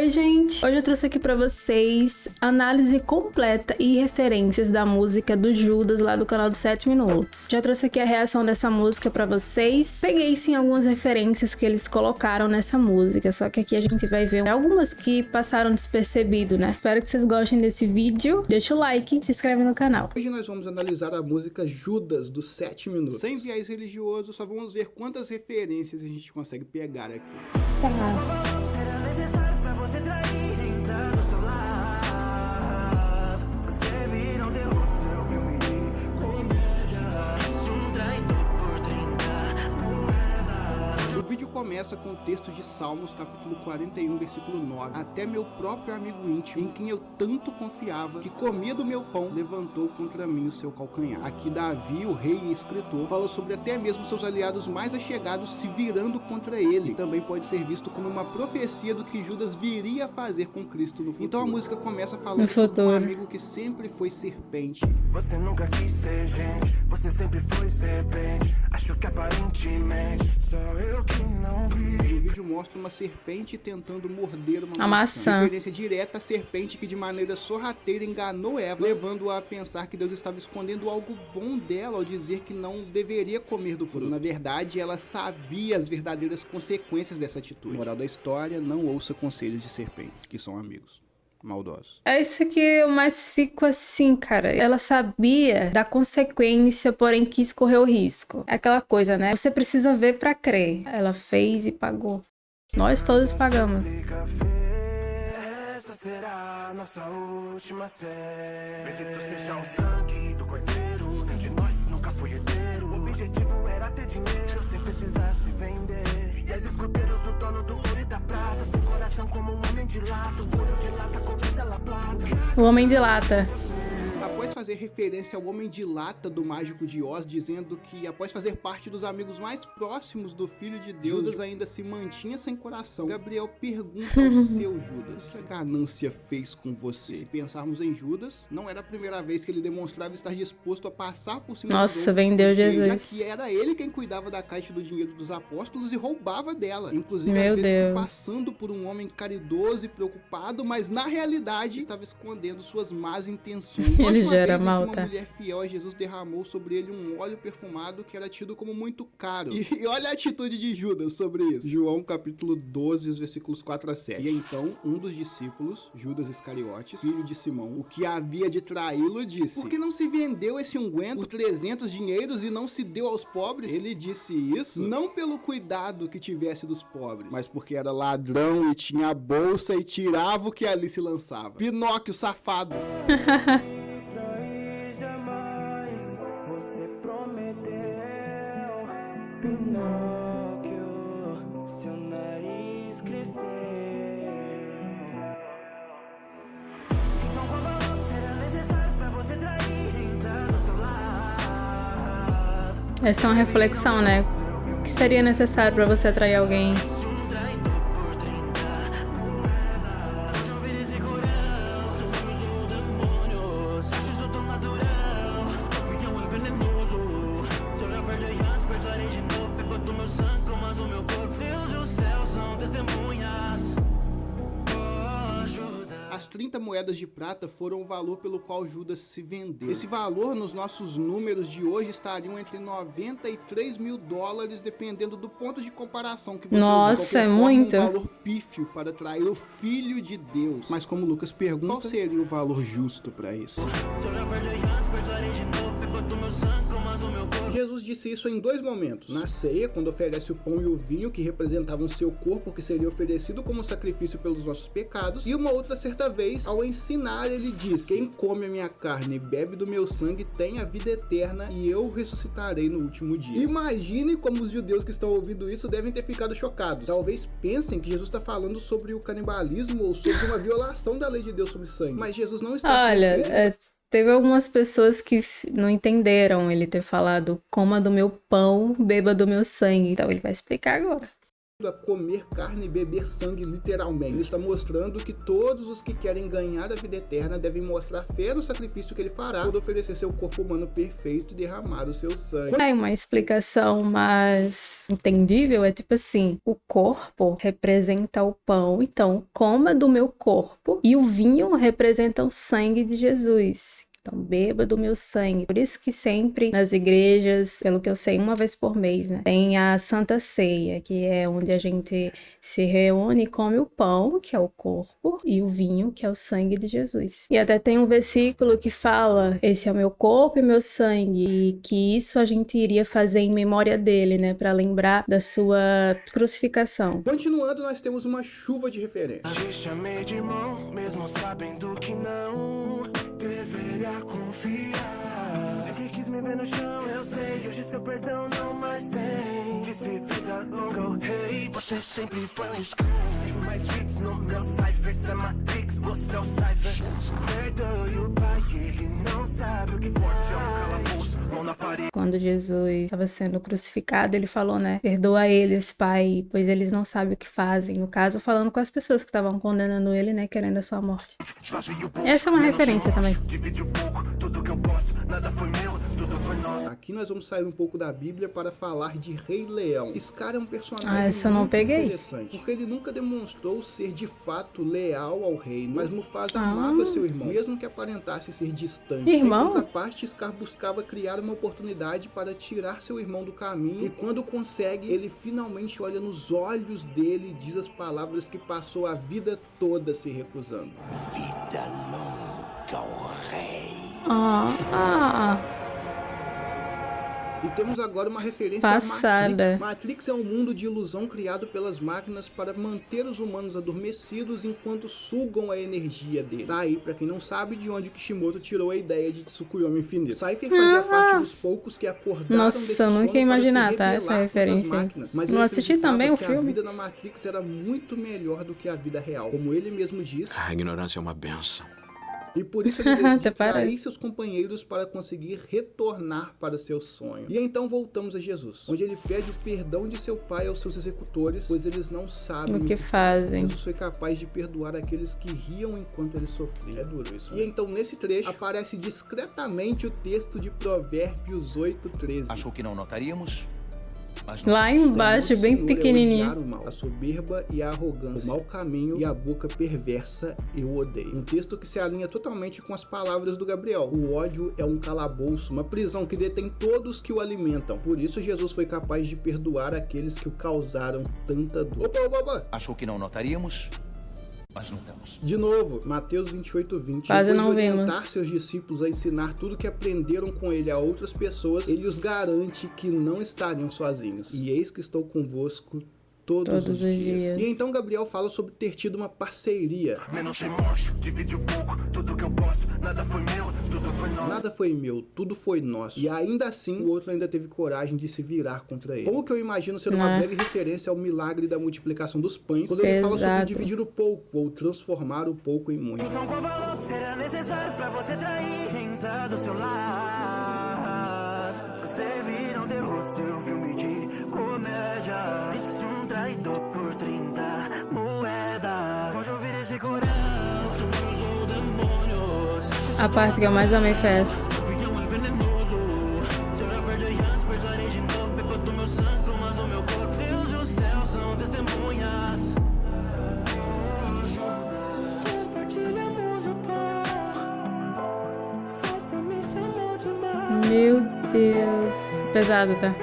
Oi, gente! Hoje eu trouxe aqui pra vocês análise completa e referências da música do Judas lá do canal do 7 Minutos. Já trouxe aqui a reação dessa música pra vocês. Peguei sim algumas referências que eles colocaram nessa música, só que aqui a gente vai ver algumas que passaram despercebido, né? Espero que vocês gostem desse vídeo. Deixa o like e se inscreve no canal. Hoje nós vamos analisar a música Judas do 7 Minutos. Sem viés religioso, só vamos ver quantas referências a gente consegue pegar aqui. Você trair entrando no seu lar. Você vira um Deus, seu filme de comédia. Um traidor por 30 moedas. O vídeo começa com o texto de Salmos, capítulo 41, versículo 9. Até meu próprio amigo íntimo, em quem eu tanto confiava, que comia do meu pão, levantou contra mim o seu calcanhar. Aqui Davi, o rei e escritor, fala sobre até mesmo seus aliados mais achegados se virando contra ele. Também pode ser visto como uma profecia do que Judas viria a fazer com Cristo no futuro. Então a música começa falando sobre um amigo que sempre foi serpente. Você nunca quis ser gente, você sempre foi serpente. Acho que aparentemente só eu que não vi. O vídeo mostra uma serpente tentando morder uma maçã. Referência direta à serpente que de maneira sorrateira enganou Eva, levando-a a pensar que Deus estava escondendo algo bom dela ao dizer que não deveria comer do fruto. Na verdade, ela sabia as verdadeiras consequências dessa atitude. Moral da história, não ouça conselhos de serpentes, que são amigos maldosos. É isso que eu mais fico assim, cara. Ela sabia da consequência, porém quis correr o risco. É aquela coisa, né? Você precisa ver pra crer. Ela fez e pagou. Nós todos pagamos. Essa será a nossa última série. Bendito seja o sangue do cordeiro. Nem de nós nunca foi herdeiro. O objetivo era ter dinheiro sem precisar se vender. E as escuteiros do dono do ouro e da prata. Sem coração como um homem de lata. O olho de lata cobiça ela plata. O Homem de Lata. Após fazer referência ao Homem de Lata do Mágico de Oz, dizendo que após fazer parte dos amigos mais próximos do Filho de Deus, Judas ainda se mantinha sem coração. Gabriel pergunta ao seu Judas: o que a ganância fez com você? Se pensarmos em Judas, não era a primeira vez que ele demonstrava estar disposto a passar por cima Nossa, dos vendeu outros, já Jesus. que era ele quem cuidava da caixa do dinheiro dos apóstolos e roubava dela. Inclusive, Meu às vezes, se Deus. passando por um homem caridoso e preocupado, mas na realidade estava escondendo suas más intenções. Ele Uma já era vez em que malta. uma mulher fiel a Jesus derramou sobre ele um óleo perfumado que era tido como muito caro. E olha a atitude de Judas sobre isso. João capítulo 12, os versículos 4 a 7. E então, um dos discípulos, Judas Iscariotes, filho de Simão, o que havia de traí-lo, disse: por que não se vendeu esse unguento por 300 dinheiros e não se deu aos pobres? Ele disse isso não pelo cuidado que tivesse dos pobres, mas porque era ladrão e tinha a bolsa e tirava o que ali se lançava. Pinóquio, safado. Você prometeu, Pinóquio, seu nariz cresceu. Então qual valor será necessário pra você trair entrar no seu lar? Essa é uma reflexão, né? O que seria necessário pra você atrair alguém? Um traidor por 30 moedas. Não vire esse coração, eu uso demônios. Acho isso tão natural, escorpião é venenoso. Se eu já perdi antes, perdoarei de novo. Beba do meu sangue, comando meu corpo. Deus e o céu são testemunhas. Oh, Judas. As 30 moedas de prata foram o valor pelo qual Judas se vendeu. Esse valor, nos nossos números de hoje, estariam entre 93 mil dólares, dependendo do ponto de comparação que você Nossa, usa. De qualquer é forma, muito. Um valor pífio para atrair o Filho de Deus. Mas como Lucas pergunta, qual seria o valor justo para isso? Se eu já perdi antes, perdoarei de novo. Beba do meu sangue, comando meu corpo. Jesus disse isso em dois momentos. Na ceia, quando oferece o pão e o vinho, que representavam seu corpo, que seria oferecido como sacrifício pelos nossos pecados. E uma outra certa vez, ao ensinar, ele diz: quem come a minha carne e bebe do meu sangue tem a vida eterna, e eu ressuscitarei no último dia. Imagine como os judeus que estão ouvindo isso devem ter ficado chocados. Talvez pensem que Jesus está falando sobre o canibalismo ou sobre uma violação da lei de Deus sobre sangue. Mas Jesus não está Olha, teve algumas pessoas que não entenderam ele ter falado: coma do meu pão, beba do meu sangue. Então ele vai explicar agora. a comer carne e beber sangue literalmente. Ele está mostrando que todos os que querem ganhar a vida eterna devem mostrar fé no sacrifício que ele fará quando oferecer seu corpo humano perfeito e derramar o seu sangue. É uma explicação mais entendível, é tipo assim, o corpo representa o pão, então coma do meu corpo, e o vinho representa o sangue de Jesus. Então, beba do meu sangue. Por isso que sempre nas igrejas, pelo que eu sei, uma vez por mês, né, tem a Santa Ceia, que é onde a gente se reúne e come o pão, que é o corpo, e o vinho, que é o sangue de Jesus. E até tem um versículo que fala, esse é o meu corpo e meu sangue, e que isso a gente iria fazer em memória dele, né, para lembrar da sua crucificação. Continuando, nós temos uma chuva de referências. Te chamei de irmão, mesmo sabendo que não deveria confiar. Sempre quis me ver no chão, eu sei. Hoje seu perdão não mais tem. Disse vida longa, oh, hey. Você sempre foi um escuro. Mais hits no meu cipher. Cê é Matrix, você é o cipher. Perdoe o pai, ele não sabe o que forte é um calabouço. Mão na parede. Quando Jesus estava sendo crucificado, ele falou, né, perdoa eles, Pai, pois eles não sabem o que fazem. No caso, falando com as pessoas que estavam condenando ele, né, querendo a sua morte. Essa é uma referência também. Aqui nós vamos sair um pouco da Bíblia para falar de Rei Leão. Scar é um personagem Essa eu não muito peguei. interessante, porque ele nunca demonstrou ser de fato leal ao reino, mas Mufasa amava seu irmão, mesmo que aparentasse ser distante. Irmão? Em contraparte, Scar buscava criar uma oportunidade para tirar seu irmão do caminho, e quando consegue, ele finalmente olha nos olhos dele e diz as palavras que passou a vida toda se recusando. Vida longa ao rei. E temos agora uma referência Passada. a Matrix. Matrix é um mundo de ilusão criado pelas máquinas para manter os humanos adormecidos enquanto sugam a energia deles. Tá aí, pra quem não sabe, de onde Kishimoto tirou a ideia de Tsukuyomi infinito. Cypher fazia parte dos poucos que acordaram Nossa, desse eu nunca sono ia imaginar, para se tá? rebelar Essa contra as referência. máquinas. Mas Não ele assisti acreditava também o que filme? a vida na Matrix era muito melhor do que a vida real. Como ele mesmo diz, A ignorância é uma benção. e por isso ele decide Até parece. trair seus companheiros para conseguir retornar para seu sonho. E então voltamos a Jesus, onde ele pede o perdão de seu pai aos seus executores, pois eles não sabem O que fazem. Jesus foi capaz de perdoar aqueles que riam enquanto ele sofria. É duro isso. E então nesse trecho aparece discretamente o texto de Provérbios 8:13. Achou que não notaríamos? Mas não. Lá embaixo, bem Senhor é pequenininho. odiar o mal, a soberba e a arrogância, o mau caminho e a boca perversa eu odeio. Um texto que se alinha totalmente com as palavras do Gabriel. O ódio é um calabouço, uma prisão que detém todos que o alimentam. Por isso Jesus foi capaz de perdoar aqueles que o causaram tanta dor. Opa! Achou que não notaríamos? Mas notamos. De novo, Mateus 28:20. Quase Depois não de orientar vimos. seus discípulos a ensinar tudo que aprenderam com ele a outras pessoas, ele os garante que não estariam sozinhos. E eis que estou convosco todos os dias. E então Gabriel fala sobre ter tido uma parceria. Menos remorso, divide um pouco, tudo que eu posso. Nada foi meu, tudo foi nosso. Nada foi meu, tudo foi nosso. E ainda assim, o outro ainda teve coragem de se virar contra ele. Como que eu imagino ser uma breve referência ao milagre da multiplicação dos pães, quando ele fala sobre Exato. dividir o pouco, ou transformar o pouco em muito. Então qual valor será necessário pra você trair e entrar do seu lar? Você vira um terror, seu filme de comédia. E se um traidor por 30 moedas? Hoje eu virei esse corão, usou demônios. A parte que eu mais amei foi essa. Escorpião é venenoso. Se eu já perdi antes, perdoarei de novo. Beba do meu sangue, coma do meu corpo. Deus e o céu são testemunhas. Compartilhamos o pão. Faça-me chamar de mal. Meu Deus. Pesado, tá?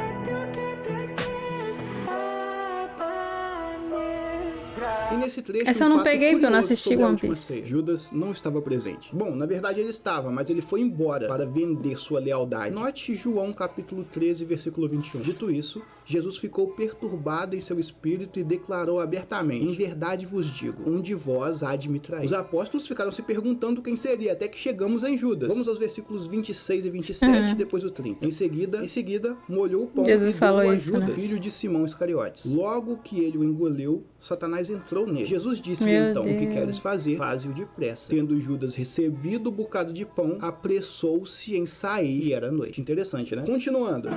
E nesse trecho, Essa eu não um fato peguei, porque eu não curioso assisti sobre a One última Piece. ceia. Judas não estava presente. Bom, na verdade ele estava, mas ele foi embora para vender sua lealdade. Note João capítulo 13, versículo 21. Dito isso, Jesus ficou perturbado em seu espírito e declarou abertamente: em verdade vos digo, um de vós há de me trair. Os apóstolos ficaram se perguntando quem seria, até que chegamos em Judas. Vamos aos versículos 26 e 27, depois o 30. Em seguida, molhou o pão Jesus e falou deu a isso, Judas, né? filho de Simão Iscariotes. Logo que ele o engoliu, Satanás entrou nele. Jesus disse Meu então: o que Deus. queres fazer? Faze-o depressa. Tendo Judas recebido o bocado de pão, apressou-se em sair, e era noite. Interessante, né? Continuando.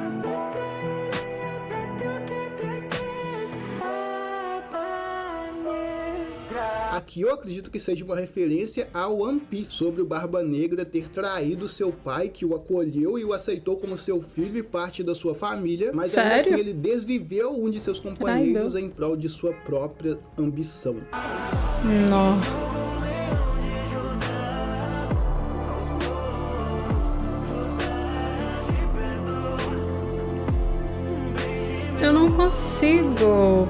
Aqui eu acredito que seja uma referência ao One Piece, sobre o Barba Negra ter traído seu pai, que o acolheu e o aceitou como seu filho e parte da sua família, mas ainda assim ele desviveu um de seus companheiros em prol de sua própria ambição. Nossa. Eu não consigo.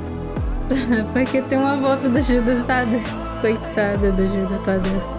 Porque tem uma volta do Judas Tadeu. Coitada do Judas Tadeu.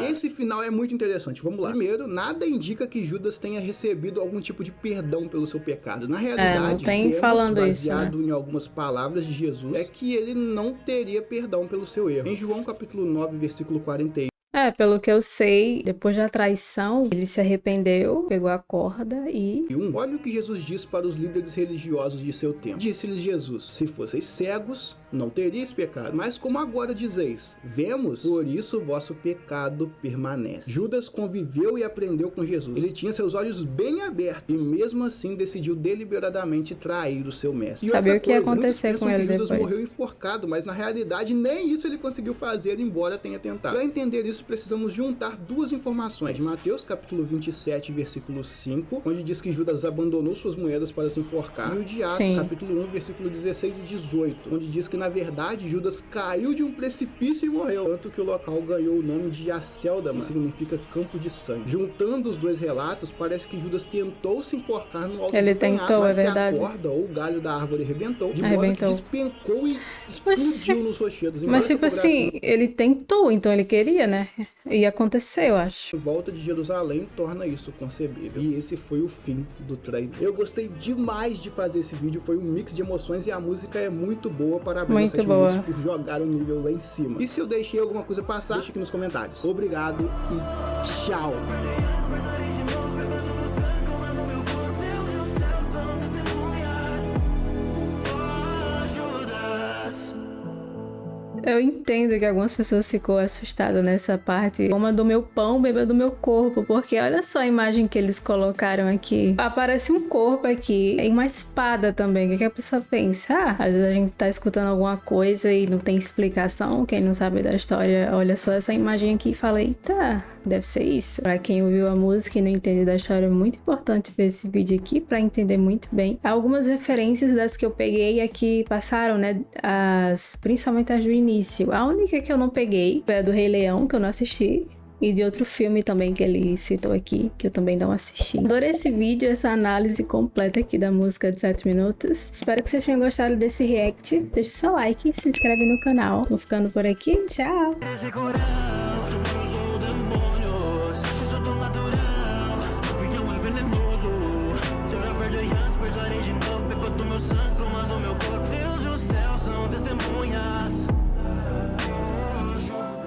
Esse final é muito interessante, vamos lá. Primeiro, nada indica que Judas tenha recebido algum tipo de perdão pelo seu pecado. Na realidade, não tem falando baseado isso, né? em algumas palavras de Jesus, é que ele não teria perdão pelo seu erro. Em João capítulo 9, versículo 41, Pelo que eu sei, depois da traição, ele se arrependeu, pegou a corda e... olha o que Jesus disse para os líderes religiosos de seu tempo. Disse-lhes Jesus: se fosseis cegos, não teríeis pecado. Mas como agora dizeis, vemos, por isso o vosso pecado permanece. Judas conviveu e aprendeu com Jesus. Ele tinha seus olhos bem abertos e mesmo assim decidiu deliberadamente trair o seu mestre. Sabia o que ia acontecer com ele Judas depois. morreu enforcado, mas na realidade nem isso ele conseguiu fazer, embora tenha tentado. Para entender isso, precisamos juntar duas informações. De Mateus capítulo 27, versículo 5, onde diz que Judas abandonou suas moedas para se enforcar. E o de Atos capítulo 1, versículo 16 e 18, onde diz que na verdade Judas caiu de um precipício e morreu, tanto que o local ganhou o nome de Aceldama, que significa campo de sangue. Juntando os dois relatos, parece que Judas tentou se enforcar no alto do penhasco, mas que a corda ou o galho da árvore arrebentou, de modo que despencou e explodiu nos rochedos. Mas tipo assim, ele tentou, então ele queria, né? E aconteceu, eu acho. A volta de Jerusalém torna isso concebível. E esse foi o fim do traidor. Eu gostei demais de fazer esse vídeo, foi um mix de emoções e a música é muito boa. Parabéns muito boa por jogar o nível lá em cima. E se eu deixei alguma coisa passar, deixa aqui nos comentários. Obrigado e tchau! Eu entendo que algumas pessoas ficou assustadas nessa parte. Coma do meu pão, beba do meu corpo. Porque olha só a imagem que eles colocaram aqui. Aparece um corpo aqui e uma espada também. O que a pessoa pensa? Às vezes a gente tá escutando alguma coisa e não tem explicação. Quem não sabe da história, olha só essa imagem aqui e fala, eita, deve ser isso. Pra quem ouviu a música e não entende da história, é muito importante ver esse vídeo aqui pra entender muito bem. Algumas referências das que eu peguei aqui passaram, né? Principalmente as do início. A única que eu não peguei foi a do Rei Leão, que eu não assisti. E de outro filme também que ele citou aqui, que eu também não assisti. Adorei esse vídeo, essa análise completa aqui da música de 7 minutos. Espero que vocês tenham gostado desse react. Deixa seu like, se inscreve no canal. Vou ficando por aqui. Tchau!